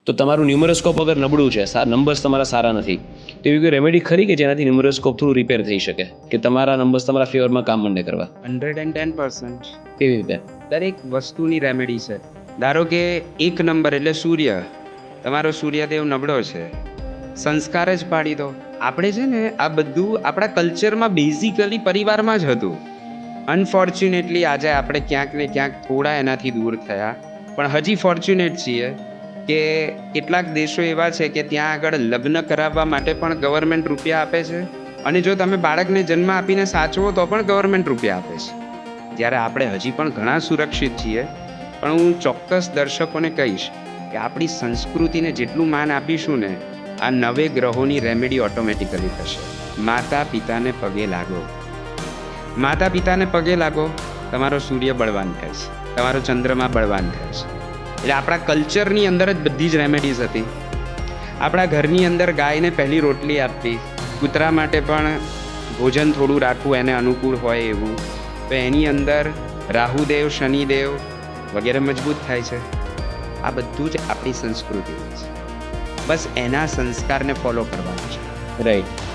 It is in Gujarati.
તો તમારું ન્યુમરોસ્કોપ અગર નબળું છે, નંબર્સ તમારા સારા નથી, તો એવી કોઈ રેમેડી ખરી કે જેનાથી ન્યુમરોસ્કોપ થોડું રિપેર થઈ શકે, કે તમારા નંબર્સ તમારા ફેવરમાં કામ માંડે કરવા? 110%. કેવી રીતે? દરેક વસ્તુની રેમેડી છે. ધારો કે એક નંબર એટલે સૂર્ય, તમારો સૂર્યદેવ નબળો છે, સંસ્કાર જ પાડી દો. આપણે છે ને આ બધું આપણા કલ્ચરમાં બેઝિકલી પરિવારમાં જ હતું. અનફોર્ચ્યુનેટલી આજે આપણે ક્યાંક ને ક્યાંક થોડા એનાથી દૂર થયા, પણ હજી ફોર્ચ્યુનેટ છીએ કે કેટલાક દેશો એવા છે કે ત્યાં આગળ લગ્ન કરાવવા માટે પણ ગવર્મેન્ટ રૂપિયા આપે છે, અને જો તમે બાળકને જન્મ આપીને સાચવો તો પણ ગવર્મેન્ટ રૂપિયા આપે છે. જ્યારે આપણે હજી પણ ઘણા સુરક્ષિત છીએ, પણ હું ચોક્કસ દર્શકોને કહીશ કે આપણી સંસ્કૃતિને જેટલું માન આપીશું ને, આ નવે ગ્રહોની રેમેડી ઓટોમેટિકલી થશે. માતા પિતાને પગે લાગો. માતા પિતાને પગે લાગો, તમારો સૂર્ય બળવાન થાય છે, તમારો ચંદ્રમા બળવાન થાય છે. એટલે આપણા કલ્ચરની અંદર જ બધી જ રેમેડીઝ હતી. આપણા ઘરની અંદર ગાયને પહેલી રોટલી આપવી, કૂતરા માટે પણ ભોજન થોડું રાખવું એને અનુકૂળ હોય એવું, તો એની અંદર રાહુદેવ, શનિદેવ વગેરે મજબૂત થાય છે. આ બધું જ આપણી સંસ્કૃતિ છે. બસ એના સંસ્કારને ફોલો કરવાનું છે. રાઈટ.